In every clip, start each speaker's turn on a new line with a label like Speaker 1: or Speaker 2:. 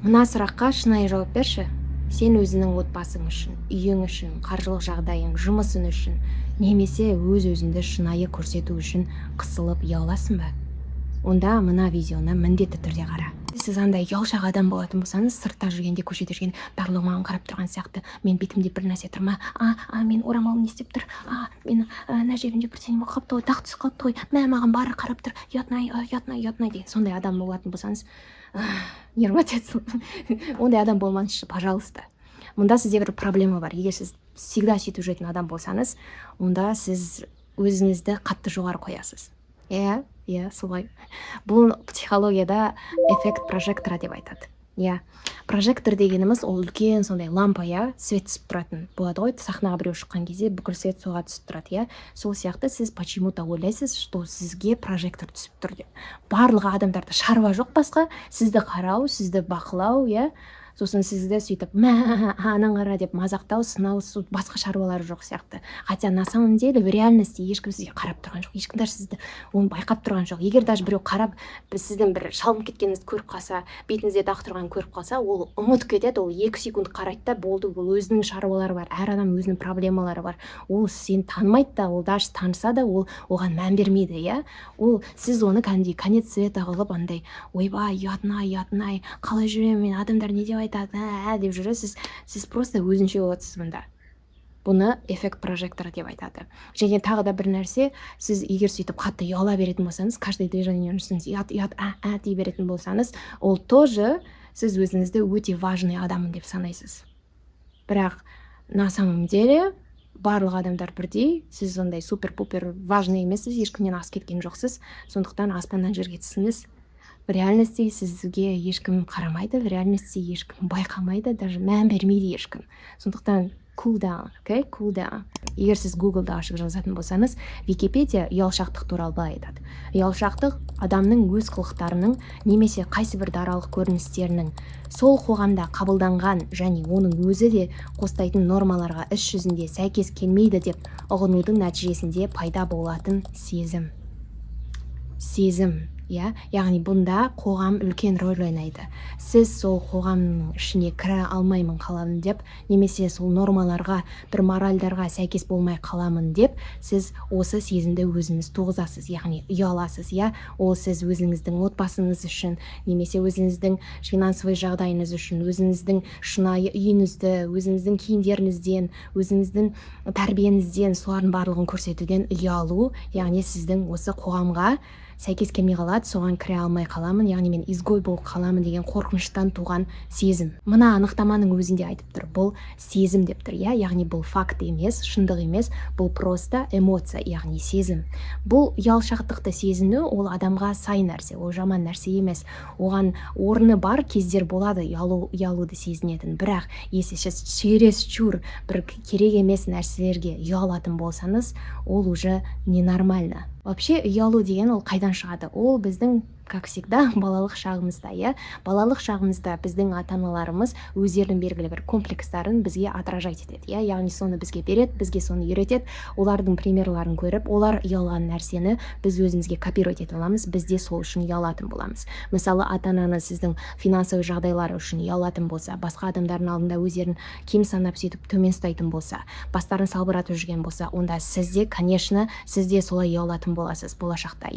Speaker 1: Мына сұраққа шынайы жауап берші. Сен өзіңнің отбасың үшін, үйің үшін, қаржылық жағдайың, жұмысың үшін, немесе өз-өзіңді шынайы көрсету үшін қысылып ұяласың ба? Онда мына видеоны міндетті түрде қара. Сіз андай ұялшақ адам болатын болсаңыз, сыртта жүргенде, көшеде жүргенде барлығы маған қарап тұрған сияқты, мен бетімде бір нәрсе тұр ма, мен орамалым не істеп тұр, мен мына жерімде бірдеңе болып қалыпты ғой, дақ түсіп қалыпты ғой, маған бәрі қарап тұр, ұятнай деген сондай адам болатын болсаңыз, не рвать отсюда. Ондай адам болмаңызшы, пожалуйста. Мұнда сізде бір проблема бар. Егер сіз всегда сөйтіп жүретін адам болсаңыз, онда сіз өзіңізді қатты жоғары қоясыз. Иә, солай. Бұл психологияда эффект прожектора деп айтады. Прожектор дегеніміз ол үлкен сондай лампа, свет түсіп тұратын болады ғой, сахнаға біреу шыққан кезде бүкіл свет соға түсіп тұрады, сол сияқты сіз почему-то ойлайсыз, что сізге прожектор түсіп тұр деп. Барлығы адамдарда шаруа жоқ басқа, сізді қарау, сізді бақылау, сосын сізді сөйтіп анан қара деп мазақтау, сынау, басқа шаруалары жоқ сияқты. Хотя на самом деле в реальности ешкім сізге қарап тұрған жоқ, ешкім даже сізді оны байқап тұрған жоқ. Егер даже біреу қарап сіздің бір шалынып кеткеніңізді көріп қалса, бетіңізде дақ тұрғанын көріп қалса, ол ұмытып кетеді, ол 2 секунд қарайды да болды. Ол өзінің шаруалары бар, әр адам өзінің проблемалары бар. Ол сені танымайды да, ол даже таныса да, ол оған мән бермейді, ол сіз оны кәдімгідей конец света қылып андай, ойбай, ұятнай, қалай жүремін мен, адамдар не деп айтады, деп жүресіз, сіз просто өзінше боласыз мұнда. Бұны эффект прожектора деп айтады. Және тағы да бір нәрсе, сіз егер сөйтіп қатты ұяла беретін болсаңыз, каждый движение жасаңыз, ұят дей беретін болсаңыз, ол тоже сіз өзіңізді өте важный адаммын деп санайсыз. Бірақ на самом деле барлық адамдар бірдей, сіз ондай супер-пупер важный емессіз, ешкімнен асып кеткен жоқсыз, сондықтан аспаннан жерге түсіңіз. В реальности сізге ешкім қарамайды, в реальности ешкім байқамайды, даже мән бермейді ешкім. Сондықтан cool down. Егер сіз Google-да ашып жазатын болсаңыз, Википедия ұялшақтық туралы былай айтады. Ұялшақтық адамның өз қылықтарының немесе қайсы бір даралық көріністерінің сол қоғамда қабылданған және оның өзі де қостайтын нормаларға іс жүзінде сәйкес келмейді деп ұғынудың нәтижесінде пайда болатын сезім. Яғни бұнда қоғам үлкен рөл ойнайды. Сіз сол қоғамның ішіне кіре алмаймын қаламын деп, немесе сол нормаларға, бір моральдарға сәйкес болмай қаламын деп, сіз осы сезімді өзіңіз туғызасыз, яғни ұяласыз, ол сіз өзіңіздің отбасыңыз үшін, немесе өзіңіздің финансовый жағдайыңыз үшін, өзіңіздің шынайы үйіңізді, өзіңіздің киімдеріңізден, өзіңіздің тәрбиеңізден, солардың барлығын көрсетуден ұялу, яғни сіздің осы қоғамға сәйкес келмей қалады, соған кіре алмай қаламын, яғни мен изгой болып қаламын деген қорқыныштан туған сезім. Мына анықтаманың өзінде айтып тұр, бұл сезім деп тұр, яғни бұл факт емес, шындық емес, бұл просто эмоция, яғни сезім. Бұл ұялшақтықты сезіну ол адамға сай нәрсе, ол жаман нәрсе емес. Оған орны бар кездер болады ұялуды сезінетін, бірақ чересчур бір керек емес нәрселерге ұялатын болсаңыз, ол уже ненормально. Вообще ұялу деген ол қайдан шығады? Ол біздің, как всегда, балалық шағымызда, балалық шағымызда біздің ата-аналарымыз өздерінің белгілі бір комплекстарын бізге отражать етеді, яғни соны бізге береді, бізге соны үйретеді, олардың примерларын көріп, олар ұялған нәрсені біз өзімізге копировать ете аламыз, бізде сол үшін ұялатын боламыз. Мысалы, ата-ананы сіздің финансовый жағдайлары үшін ұялатын болса, басқа адамдардың алдында өздерін кем санап сөйтіп төмен ұстайтын болса, бастарын салбыратып жүрген болса, онда сізде, конечно, сізде солай ұялатын боласыз болашақта,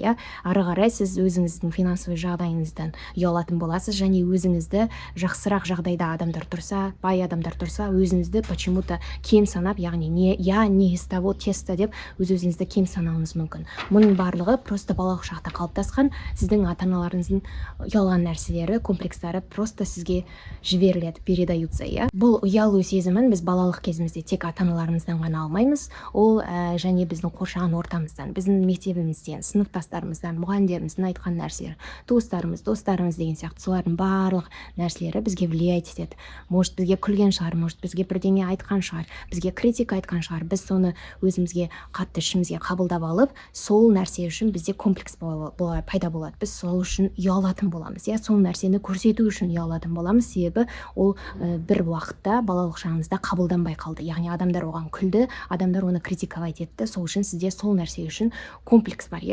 Speaker 1: ары қарай сіз өзіңіздің финансовый жағдайыңыздан ұялатын боласыз, және өзіңізді жақсырақ жағдайда адамдар тұрса, бай адамдар тұрса, өзіңізді почему-то кем санап, яғни не из того теста деп өз-өзіңізді кем санауыңыз мүмкін. Мұның барлығы просто балалық шақта қалыптасқан сіздің ата-аналарыңыздың ұялған нәрселері, комплекстары просто сізге жіберіледі, передаются, Бұл ұялу сезімін біз балалық кезімізде тек ата-аналарымыздан ғана алмаймыз, ол және біздің қоршаған ортамыздан, біздің мектебімізден, сыныптастарымыздан, мұғалімдеріміздің айтқан нәрселер, достарымыз деген сияқты солардың барлық нәрселері бізге влиять етеді. Может, бізге күлген шығар, может, бізге бірдеңе айтқан шығар, бізге критика айтқан шығар, біз соны өзімізге қатты ішімізге қабылдап алып, сол нәрсе үшін бізде комплекс пайда болады. Біз сол үшін ұялатын боламыз, сол нәрсені көрсету үшін ұялатын боламыз, себебі ол бір уақытта балалық шағымызда қабылданбай қалды. Яғни адамдар оған күлді, адамдар оны критиковать етті, сол үшін сізде сол нәрсе үшін комплекс бар,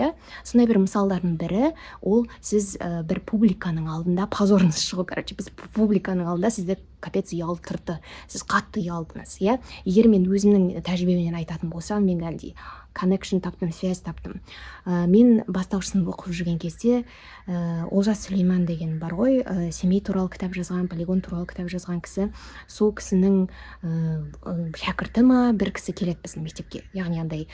Speaker 1: Сондай бір мысалдардың бірі, ол ол сіз бір публиканың алдында позорыңыз шығу, короче, біз публиканың алдында сізді капец ұялтырды, сіз қатты ұялдыңыз, иә. Егер мен өзімнің тәжірибемнен айтатын болсам, мен әлде коннекшн таптым, связь таптым. Мен бастауыш сынып оқып жүрген кезде Олжас Сүлейман деген бар ғой, семей туралы кітап жазған, полигон туралы кітап жазған кісі. Сол кісінің шәкірті ма бір кісі келеді біздің мектепке, яғни андай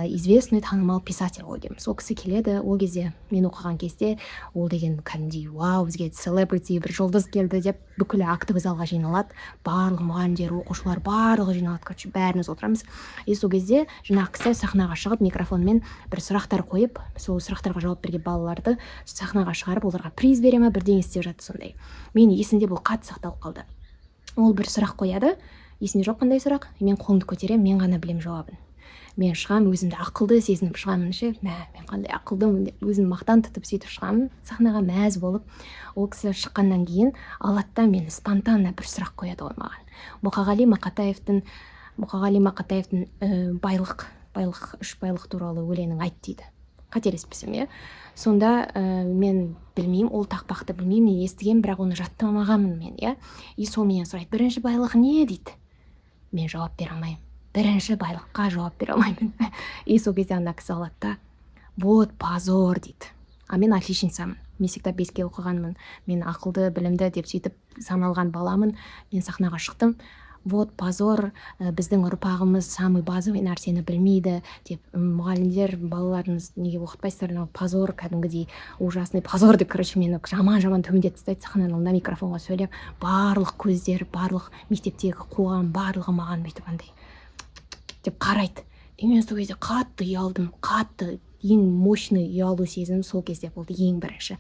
Speaker 1: известный, танымал писатель ғой деймін. Сол кісі келеді, ол кезде мен оқыған кезде ол деген кәдімгідей вау, бізге селебрити, бір жұлдыз келді деп бүкіл актовый залға жиналады, барлық мұғалімдер, оқушылар барлығы жиналады, короче, бәріміз отырамыз. И сол кезде жаңағы кісі сахнаға шығып микрофонмен бір сұрақтар қойып, сол сұрақтарға жауап берген балаларды сахнаға шығарып, оларға приз бере ма бірдеңе істеп жатты сондай. Мен есімде бұл қатты сақталып қалды. Ол бір сұрақ қояды, есімде жоқ қандай сұрақ, мен қолымды көтеремін, мен ғана білем жауабын. Мен шығамын, өзімді ақылды сезініп шығамын ше, мен қандай ақылдымын деп өзім мақтан тұтып сөйтіп шығамын, сахнаға мәз болып. Ол кісі шыққаннан кейін алады мені спонтанно бір сұрақ қояды ол маған. Мұқағали Мақатаевтың үш байлық туралы өлеңін айт дейді. Қателеспесем, иә. Сонда мен білмеймін, ол тақпақты білмеймін, мен естігем, бірақ оны жаттамағанмын мен, иә. И сол менен сұрайды, бірінші байлық не дейді? Мен жауап бере алмаймын. Бірінші байлыққа жауап бере алмаймын. И сол кезде ана кісі алады да, вот позор дейді. А мен отличницамын. Мен всегда беске оқығанмын. Мен ақылды, білімді деп сөйтіп саналған баламын. Мен сахнаға шықтым. Вот позор, біздің ұрпағымыз самый базовый нәрсені білмейді деп, мұғалімдер балаларыңыз неге оқытпайсыздар, позор, кәдімгідей ужасный позор деп, короче, мені жаман төмендетіп тастайды сахнаның алдында микрофонға сөйлеп, барлық көздер, барлық мектептегі қоғам барлығы маған бүйтіп андай деп қарайды. И мен сол кезде қатты ұялдым, қатты ең мощный ұялу сезім сол кезде болды, ең бірінші.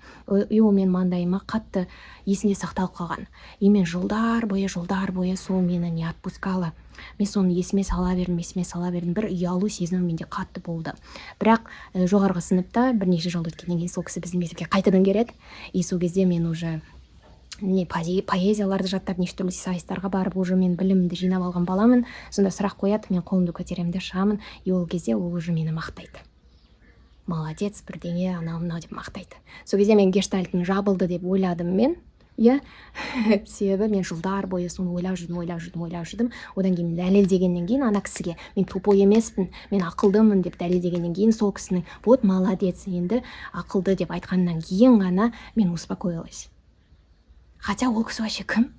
Speaker 1: И ол мен маңдайыма қатты есінде сақталып қалған. И мен жылдар бойы сол мені не отпускало. Мен соны есіме сала бердім. Бір ұялу сезімі менде қатты болды. Бірақ жоғарғы сыныпта бірнеше жыл өткеннен кейін сол кісі біздің мектепке қайтадан келеді. И сол кезде мен уже поэзияларды жаттап, неше түрлі сайыстарға барып, уже мен білімді жинап алған баламын. Сонда сұрақ қояды, мен қолымды көтеремін де шығамын. И ол кезде ол уже мені мақтайды. Молодец, бірдеңе, анау деп мақтайды. Сол кезде мен гештальтым жабылды деп ойладым мен. Иә, себебі мен жылдар бойы соны ойлап жүрдім. Одан кейін дәлелдегеннен кейін ана кісіге мен тупой емеспін, мен ақылдымын деп дәлелдегеннен кейін сол кісінің вот молодец, енді ақылды деп айтқаннан кейін ғана мен успокоилась. Хотя ол кісі вообще кім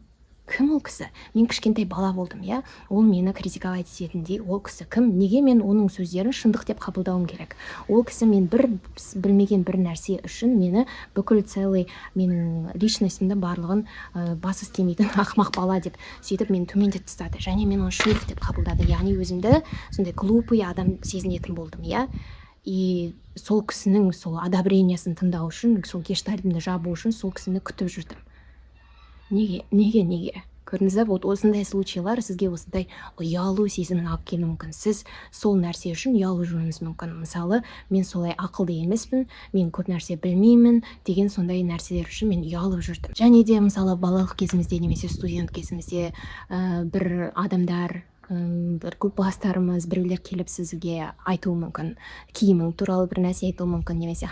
Speaker 1: ол кісі? Мен кішкентай бала болдым, иә. Ол мені критиковать ететіндей, ол кісі кім? Неге мен оның сөздерін шындық деп қабылдауым керек? Ол кісі мен білмеген бір нәрсе үшін мені бүкіл целый менің личностімді барлығын басы істемейтін ақымақ бала деп сөйтіп мені төмендетіп тастады. Және мен оны шындық деп қабылдады. Яғни өзімді сондай глупый адам сезінетін болдым, иә. И сол кісінің сол одобрениясын тыңдау үшін, сол гештальтымды жабу үшін сол кісіні күтіп жүрдім. Неге? Көрдіңіз, вот осындай случайлар сізге осындай ұялу сезімін алып келуі мүмкін. Сіз сол нәрсе үшін ұялу жүруіңіз мүмкін. Мысалы, мен солай ақылды емеспін, мен көп нәрсе білмеймін деген сондай нәрселер үшін мен ұялып жүрдім. Және де мысалы балалық кезімізде немесе студент кезімізде бір адамдар, бір класстарымыз, біреулер келіп сізге айтуы мүмкін, киімің туралы бір нәрсе айтуы мүмкін, немесе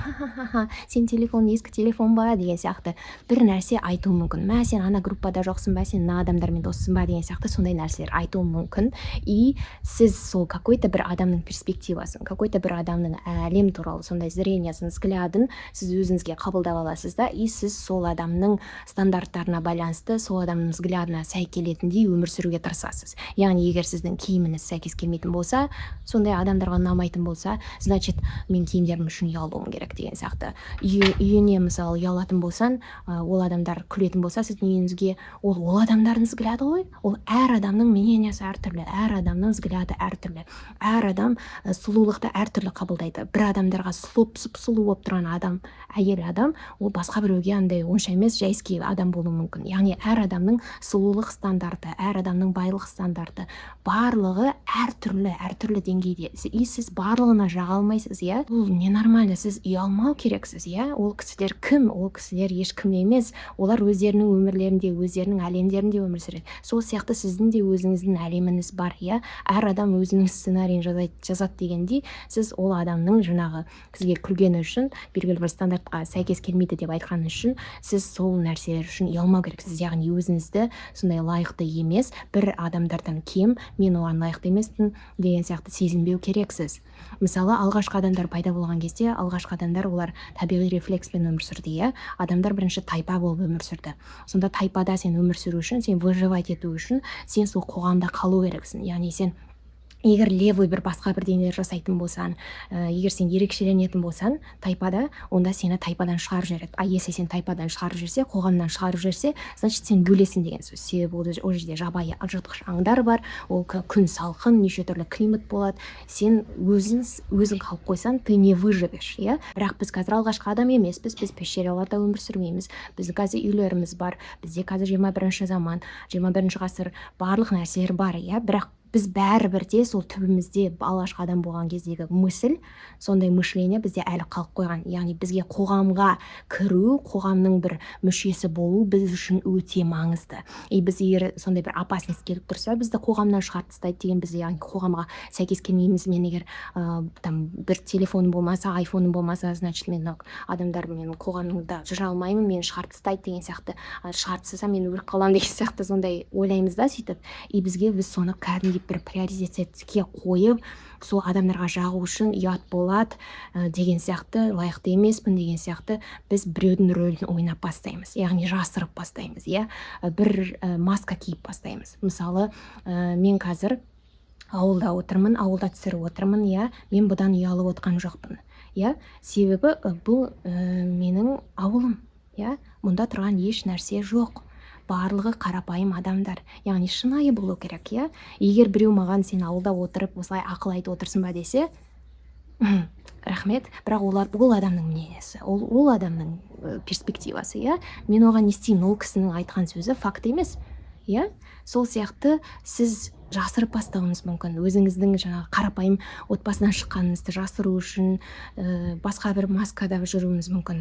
Speaker 1: сен телефон, ескі телефон ба деген сияқты бір нәрсе айтуы мүмкін. Сен ана группада жоқсың ба, сен мына адамдармен доссың ба деген сияқты сондай нәрселер айтуы мүмкін. И сіз сол какой-то бір адамның перспективасын, какой-то бір адамның әлем туралы сондай зрениясын, взглядын сіз өзіңізге қабылдап аласыз да, и сіз сол адамның стандарттарына байланысты, сол адамның взглядына сай келетіндей өмір сүруге тырысасыз. Яғни егер сіздің киіміңіз сәйкес келмейтін болса, сондай адамдарға ұнамайтын болса, значит, мен киімдерім үшін ұялуым керек деген сияқты. Үйіне мысалы ұялатын болсан, ол адамдар күлетін болса, сіздің үйіңізге, ол адамдардың взгляды ғой. Ол әр адамның мнениясы әртүрлі, әр адамның взгляды әртүрлі. Әр адам сұлулықты әртүрлі қабылдайды. Бір адамдарға сұлу болып тұрған адам, әйел адам, ол басқа біреуге андай онша емес, жайский адам болуы мүмкін. Яғни әр адамның сұлулық стандарты, әр адамның байлық стандарты, барлығы әртүрлі деңгейде, и сіз барлығына жаға алмайсыз, иә. Бұл ненормально, сіз ұялмау керексіз, иә. Ол кісілер кім? Ол кісілер ешкім емес, олар өздерінің өмірлерінде, өздерінің әлемдерінде өмір сүреді. Сол сияқты сіздің де өзіңіздің әлеміңіз бар, иә. Әр адам өзінің сценарийін жазады дегендей, сіз ол адамның жаңағы сізге күлгені үшін, белгілі бір стандартқа сәйкес келмейді деп айтқаны үшін, сіз сол нәрселер үшін ұялмау керексіз. Яғни өзіңізді сондай лайықты емес, бір адамдардан кем, мен оған лайықты емеспін деген сияқты сезінбеу керексіз. Мысалы, алғашқы адамдар пайда болған кезде, алғашқы адамдар олар табиғи рефлекспен өмір сүрді, иә. Адамдар бірінші тайпа болып өмір сүрді. Сонда тайпада сен өмір сүру үшін, сен выживать ету үшін, сен сол қоғамда қалу керексің. Яғни сен егер левый бір басқа бірдеңелер жасайтын болсаң, егер сен ерекшеленетін болсаң тайпада, онда сені тайпадан шығарып жібереді. А если сен тайпадан шығарып жіберсе, қоғамнан шығарып жіберсе, значит сен бөлесің деген сөз. Себебі ол жерде жабайы жыртқыш аңдар бар, ол күн салқын, неше түрлі климат болады. Сен өзің қалып қойсаң, ты не выживешь, иә. Бірақ біз қазір алғашқы адам емеспіз, біз пещераларда өмір сүрмейміз. Біздің қазір үйлеріміз бар, бізде қазір 21 заман, 21 ғасыр, барлық нәрселер бар, иә. Бірақ біз бәрібір де сол түбімізде алғашқы адам болған кездегі мысль, сондай мышление бізде әлі қалып қойған. Яғни бізге қоғамға кіру, қоғамның бір мүшесі болу біз үшін өте маңызды. И біз егер сондай бір опасность келіп тұрса, бізді қоғамнан шығарып тастайды деген, біз яғни қоғамға сәйкес келмейміз. Мен егер бір телефоным болмаса, айфоным болмаса, значит мен адамдар мен қоғамда жүре алмаймын, мені шығарып тастайды деген сияқты, шығарып тастаса мен өліп қаламын деген сияқты сондай ойлаймыз да сөйтіп. И біз соны кәдімгідей бір приоритетке қойып, сол адамдарға жағу үшін ұят болады деген сияқты, лайықты емеспін деген сияқты біз біреудің рөлін ойнап бастаймыз. Яғни жасырып бастаймыз, иә. Бір маска киіп бастаймыз. Мысалы, мен қазір ауылда отырмын, ауылда түсіріп отырмын, иә. Мен бұдан ұялып отқан жоқпын, иә. Себебі бұл менің ауылым, иә. Мұнда тұрған еш нәрсе жоқ. Барлығы қарапайым адамдар. Яғни шынайы болу керек, иә. Егер біреу маған сен ауылда отырып осылай ақыл айтып отырсың ба десе, рахмет, бірақ ол адамның мнениесі, ол адамның перспективасы, иә. Мен оған не істеймін? Ол кісінің айтқан сөзі факт емес, иә. Сол сияқты сіз жасырып бастауыңыз мүмкін. Өзіңіздің жаңағы қарапайым отбасынан шыққаныңызды жасыру үшін басқа бір маскада жүруіңіз мүмкін.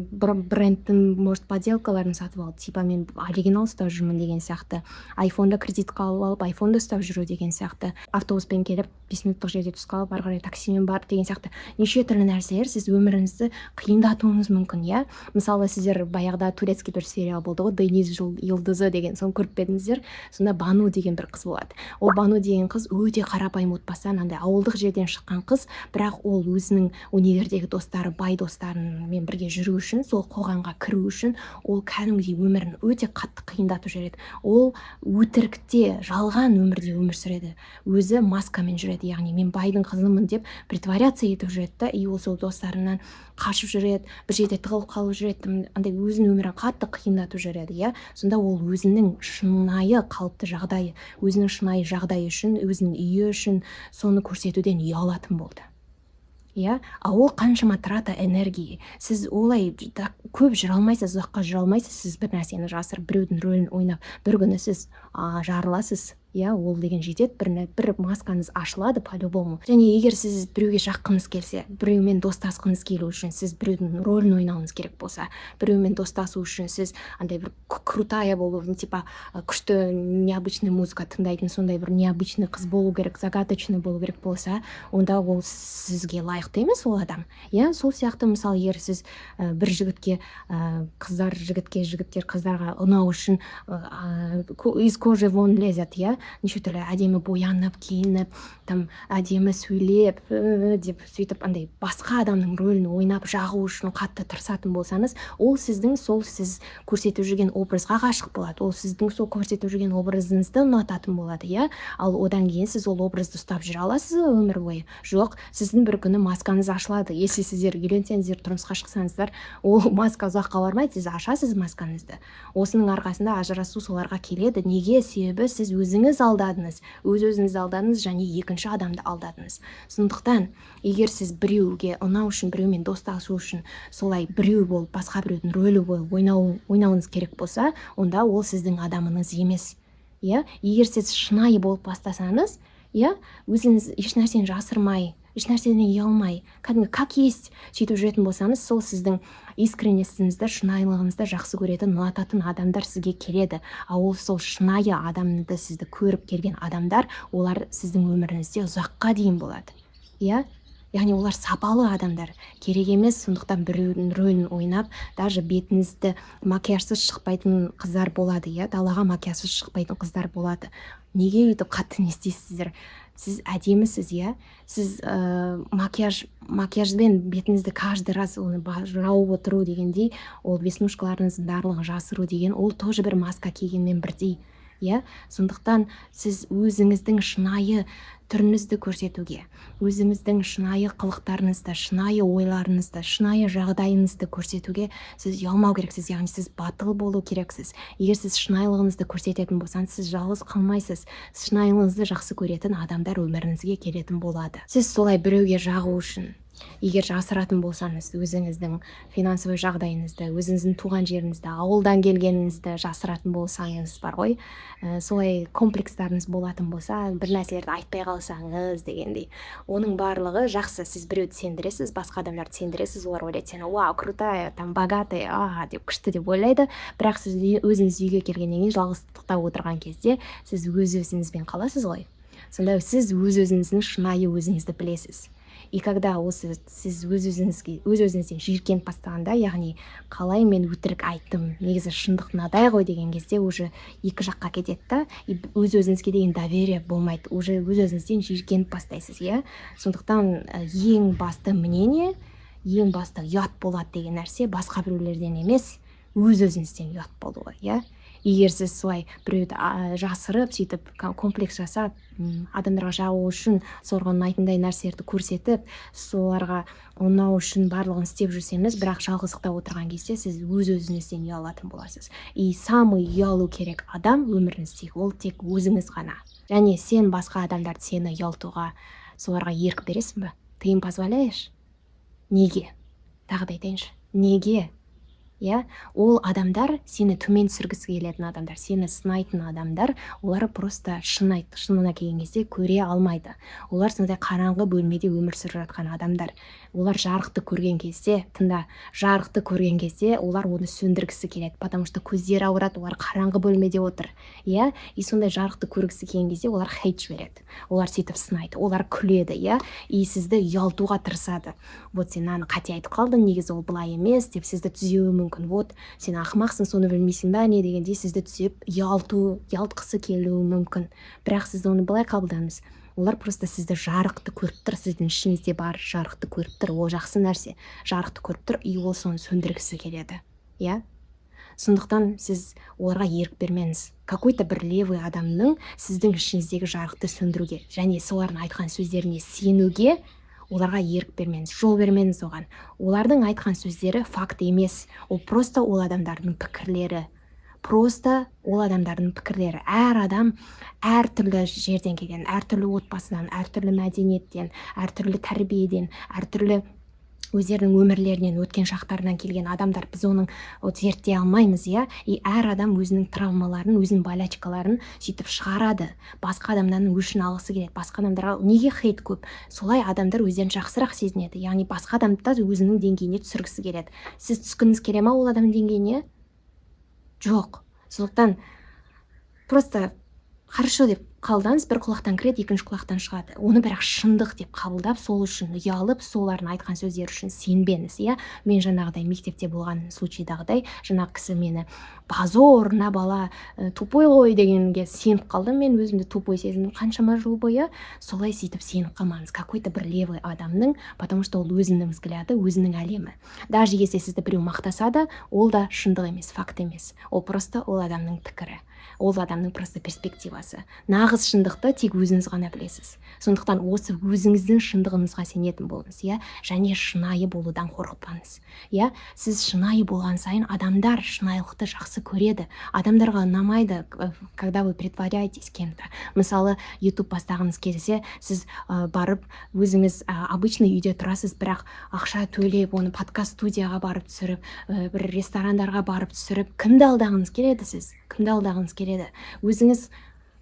Speaker 1: Брендтің, может, подделкаларын сатып алып, типа мен оригинал ұстап жүрмін деген сияқты. Айфонда кредитқа алып, айфонды ұстап жүру деген сияқты. Автобуспен келіп, 5 минуттық жерде түсіп қалып, ары қарай таксимен барып деген сияқты. Неше түрлі нәрселер сіз өміріңізді қиындатуыңыз мүмкін, иә. Мысалы, сіздер баяғыда турецкий бір сериал болды ғой, Дениз Йылдызы деген, соны көріп пе едіңіздер? Сонда Бану деген бір қыз болады. Ол Бану деген қыз өте қарапайым отбасынан, андай ауылдық жерден шыққан қыз, бірақ ол өзінің универдегі достары, бай достарымен бірге жүру үшін, сол қоғамға кіру үшін, ол кәдімгідей өмірін өте қатты қиындатып жүреді. Ол өтірікте, жалған өмірде өмір сүреді. Өзі маскамен жүреді, яғни мен байдың қызымын деп притворяться етіп жүреді, и ол сол достарынан қашып жүреді, бір жерде тығылып қалып жүреді, андай өзінің өмірін қатты қиындатып жүреді, иә. Сонда ол өзінің шынайы қалыпты жағдайы, өзінің шынайы жағдайы үшін, өзінің үйі үшін соны көрсетуден ұялатын болды. Иә, ол қаншама трата энергии. Сіз олай көп жүре алмайсыз, ұзаққа жүре алмайсыз, сіз бір нәрсені жасырып, біреудің рөлін ойнап, бір күні сіз жарыласыз. Иә, ол деген жетеді, бір маскаңыз ашылады по-любому. Және егер сіз біреуге жаққыңыз келсе, біреумен достасқыңыз келу үшін сіз біреудің рөлін ойнауыңыз керек болса, біреумен достасу үшін сіз андай бір крутая болу, типа күшті необычный музыка тыңдайтын сондай бір необычный қыз болу керек, загадочный болу керек болса, онда ол сізге лайықты емес ол адам. Иә, сол сияқты мысалы, егер сіз бір жігітке, жігіттер қыздарға ұнау үшін из кожи вон лезет, иә, неше түрлі әдемі боянып, киініп, әдемі сөйлеп, деп сөйтіп андай басқа адамның рөлін ойнап жағу үшін қатты тырысатын болсаңыз, ол сіздің сол сіз көрсетіп жүрген образға ғашық болады. Ол сіздің сол көрсетіп жүрген образыңызды ұнататын болады, иә. Ал одан кейін сіз ол образды ұстап жүре аласыз өмір бойы? Жоқ, сіздің бір күні маскаңыз ашылады. Если сіздер үйленсеңіздер, тұрмысқа шықсаңыздар, ол маска ұзаққа бармайды, сіз ашасыз маскаңызды. Осының арқасында ажырасу соларға келеді. Неге? Себебі сіз өзіңіз алдадыңыз, өзіңізді алдадыңыз және екінші адамды алдадыңыз. Сондықтан, егер сіз біреуге ұнау үшін, біреумен достасу үшін солай біреу болып, басқа біреудің рөлі болып ойнауыңыз керек болса, онда ол сіздің адамыңыз емес. иә. Егер сіз шынайы болып бастасаңыз, иә, өзіңіз ешнәрсені жасырмай, ешнәрседен ұялмай, кәдімгі как есть сөйтіп жүретін болсаңыз, сол сіздің искренностіңізді, шынайылығыңызды жақсы көретін, ұнататын адамдар сізге келеді. Ол сол шынайы адамды сізді көріп келген адамдар, олар сіздің өміріңізде ұзаққа дейін болады. Иә? Яғни олар сапалы адамдар, керек емес. Сондықтан біреудің рөлін ойнап, даже бетіңізді макияжсыз шықпайтын қыздар болады, иә, далаға макияжсыз шықпайтын қыздар болады. Неге өйтіп қатты не істейсіздер? Сіз әдемісіз, иә. Сіз макияжбен бетіңізді каждый раз оны жауып отыру дегендей, ол веснушкаларыңыздың барлығын жасыру деген, ол тоже бір маска кигенмен бірдей, иә. Сондықтан сіз өзіңіздің шынайы түріңізді көрсетуге, өзіңіздің шынайы қылықтарыңызды, шынайы ойларыңызды, шынайы жағдайыңызды көрсетуге сіз ұялмау керексіз, яғни сіз батыл болу керексіз. Егер сіз шынайылығыңызды көрсететін болсаңыз, сіз жалғыз қалмайсыз. Шынайылығыңызды жақсы көретін адамдар өміріңізге келетін болады. Сіз солай біреуге жағу үшін егер жасыратын болсаңыз, өзіңіздің финансовый жағдайыңызды, өзіңіздің туған жеріңізді, ауылдан келгеніңізді жасыратын болсаңыз бар ғой, солай комплекстарыңыз болатын болса, бір нәрселерді айтпай қалсаңыз дегендей, оның барлығы жақсы. Сіз біреуді сендіресіз, басқа адамдарды сендіресіз, олар ойлайды сені вау, крутая, там богатая, деп күшті деп ойлайды. Бірақ сіз өзіңіз үйге келгеннен кейін, жалғыздықта отырған кезде, сіз өз-өзіңізбен қаласыз ғой. Сонда сіз өз-өзіңіздің шынайы өзіңізді білесіз. И когда сіз өз-өзіңізден жиіркеніп бастағанда, яғни қалай мен өтірік айттым, негізі шындық мынадай ғой деген кезде уже екі жаққа кетеді да, и өз-өзіңізге деген доверие болмайды, уже өз-өзіңізден жиіркеніп бастайсыз, иә. Сондықтан ең басты мнение, ең басты ұят болады деген нәрсе басқа біреулерден емес, өз-өзіңізден ұят болуы, иә. Егер сіз солай біреуді жасырып, сөйтіп комплекс жасап, адамдарға жағу үшін соларға ұнайтындай нәрселерді көрсетіп, соларға ұнау үшін барлығын істеп жүрсеңіз, бірақ жалғыздықта отырған кезде сіз өз-өзіңізден ұялатын боласыз. И самый ұялу керек адам өміріңіздегі, ол тек өзіңіз ғана. Және сен басқа адамдарды сені ұялтуға, соларға ерік бересің бе? Ты им позволяешь? Неге? Тағы да айтайыншы. Неге? иә, ол адамдар сені төмен түсіргісі келетін адамдар, сені сынайтын адамдар, олар просто шынына келген кезде көре алмайды. Олар сондай қараңғы бөлмеде өмір сүріп жатқан адамдар. Олар жарықты көрген кезде, жарықты көрген кезде олар оны сөндіргісі келеді, потому что көздері ауырады, олар қараңғы бөлмеде отыр. Иә, и сондай жарықты көргісі келген кезде олар хейт жібереді. Олар сөйтіп сынайды, олар күледі, иә, и сізді ұялтуға тырысады. Вот сен мынаны қате айтып қалдың, негізі ол былай емес деп сізді түзеуі мүмкін. Вот сен ақымақсың, соны білмейсің ба не дегендей сізді түзеп ұялтқысы келуі мүмкін. Бірақ сіз оны былай қабылдаңыз. Олар просто сізді жарықты көріп тұр, сіздің ішіңізде бар жарықты көріп тұр, ол жақсы нәрсе. Жарықты көріп тұр, и ол соны сөндіргісі келеді. Иә? Сондықтан сіз оларға ерік бермеңіз. Какой-то бір левый адамның сіздің ішіңіздегі жарықты сөндіруге және солардың айтқан сөздеріне сенуге оларға ерік бермеңіз, жол бермеңіз оған. Олардың айтқан сөздері факт емес. Ол просто ол адамдардың пікірлері. Әр адам әртүрлі жерден келген, әртүрлі отбасынан, әртүрлі мәдениеттен, әртүрлі тәрбиеден, әртүрлі өздерінің өмірлерінен, өткен шақтарынан келген адамдар. Біз оның зерттей алмаймыз, иә. И әр адам өзінің травмаларын, өзінің болячкаларын сөйтіп шығарады. Басқа адамнан өшін алғысы келеді. Басқа адамдарға неге хейт көп? Солай адамдар өздерін жақсырақ сезінеді. Яғни басқа адамды өзінің деңгейіне түсіргісі келеді. Сіз түскіңіз келе ма ол адамның деңгейіне? Жоқ. Сондықтан просто хорошо деп қабылдаңыз, бір құлақтан кіреді, екінші құлақтан шығады. Оны бірақ шындық деп қабылдап, сол үшін ұялып, солардың айтқан сөздері үшін сенбеңіз, иә. Мен жаңағыдай мектепте болған случайдағыдай, жаңағы кісі мені позорына бала, тупой ғой дегенге сеніп қалдым, мен өзімді тупой сезіндім қаншама жыл бойы. Солай сөйтіп сеніп қалмаңыз какой-то бір левый адамның, потому что ол өзінің взгляды, өзінің әлемі. Даже если сізді біреу мақтаса да, ол да шындық емес, факт емес. Ол просто ол адамның пікірі. Ол адамның просто перспективасы. Нағыз шындықты тек өзіңіз ғана білесіз. Сондықтан осы өзіңіздің шындығыңызға сенетін болыңыз, иә, және шынайы болудан қорықпаңыз. Иә, сіз шынайы болған сайын адамдар шынайылықты жақсы көреді. Адамдарға ұнамайды, когда вы притворяетесь кем-то. Мысалы, YouTube бастағыңыз келсе, сіз барып өзіңіз обычный үйде тұрасыз, бірақ ақша төлеп, оны подкаст студияға барып түсіріп, бір ресторандарға барып түсіріп, кімді алдағыңыз келеді сіз? Кімді алдағыңыз келеді? Өзіңіз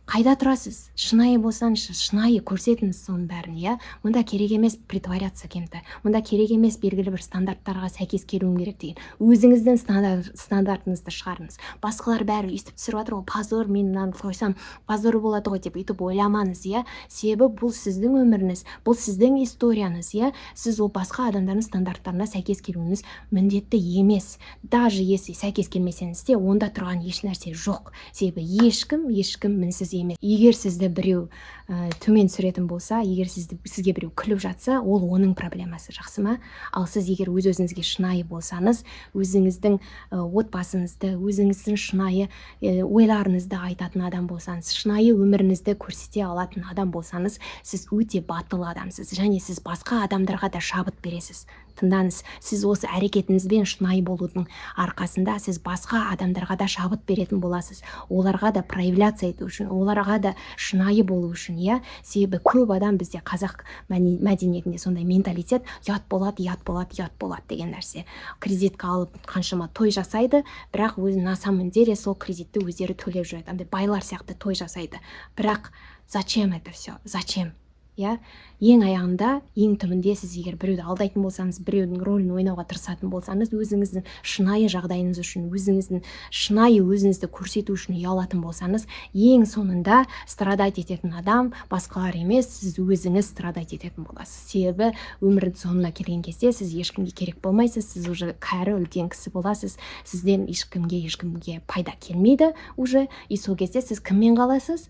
Speaker 1: Қайда тұрасыз? Шынайы болсаңызшы, шынайы көрсетіңіз соның бәрін, иә. Мұнда керек емес притворяться кем-то. Мұнда керек емес белгілі бір стандарттарға сәйкес келуім керек деген. Өзіңіздің стандартыңызды шығарыңыз. Басқалар бәрі өйстіп түсіріп жатыр ғой, позор, мен мынаны қойсам позор болады ғой деп өйтіп ойламаңыз, иә. Себебі бұл сіздің өміріңіз, бұл сіздің историяңыз, иә. Сіз ол басқа адамдардың стандарттарына сәйкес келуіңіз міндетті емес. Даже если сәйкес келмесеңіз де, онда тұрған еш нәрсе жоқ. Себебі ешкім мінсіз емес. Егер сізді біреу төмен түсіретін болса, егер сізге біреу күліп жатса, ол оның проблемасы, жақсы ма? Ал сіз егер өз-өзіңізге шынайы болсаңыз, өзіңіздің отбасыңызды, өзіңіздің шынайы ойларыңызды айтатын адам болсаңыз, шынайы өміріңізді көрсете алатын адам болсаңыз, сіз өте батыл адамсыз, және сіз басқа адамдарға да шабыт бересіз. Тыңдаңыз, сіз осы әрекетіңізбен шынайы болудың арқасында сіз басқа адамдарға да шабыт беретін боласыз. Оларға да проявляция ету үшін, оларға да шынайы болу үшін, иә. Себебі көп адам бізде қазақ мәдениетінде сондай менталитет, ұят болады деген нәрсе. Кредитка алып қаншама той жасайды, бірақ өзі на самом деле сол кредитті өздері төлеп жүреді. Андай байлар сияқты той жасайды. Бірақ зачем это все? Зачем? Иә, ең аяғында, ең түбінде сіз егер біреуді алдайтын болсаңыз, біреудің рөлін ойнауға тырысатын болсаңыз, өзіңіздің шынайы жағдайыңыз үшін, өзіңіздің шынайы өзіңізді көрсету үшін ұялатын болсаңыз, ең соңында страдать ететін адам басқалар емес, сіз өзіңіз страдать ететін боласыз. Себебі өмірдің соңына келген кезде сіз ешкімге керек болмайсыз, сіз уже кәрі үлкен кісі боласыз, сізден ешкімге пайда келмейді уже, и сол кезде сіз кіммен қаласыз?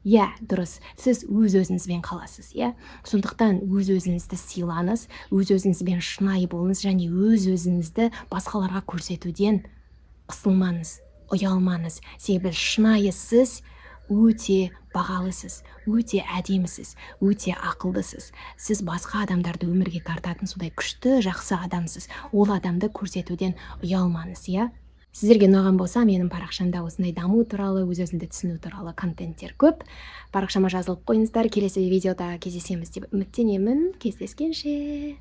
Speaker 1: Иә, дұрыс, сіз өз-өзіңізбен қаласыз, иә. Сондықтан өз-өзіңізді сыйлаңыз, өз-өзіңізбен шынайы болыңыз, және өз-өзіңізді басқаларға көрсетуден қысылмаңыз, ұялмаңыз. Себебі шынайы сіз өте бағалысыз, өте әдемісіз, өте ақылдысыз. Сіз басқа адамдарды өмірге тартатын сондай күшті, жақсы адамсыз. Ол адамды көрсетуден ұялмаңыз, иә. Сіздерге ұнаған болса, менің парақшамда осындай даму туралы, өз-өзіңді түсіну туралы контенттер көп. Парақшама жазылып қойыңыздар, келесі видеода кездесеміз деп үміттенемін. Кездескенше.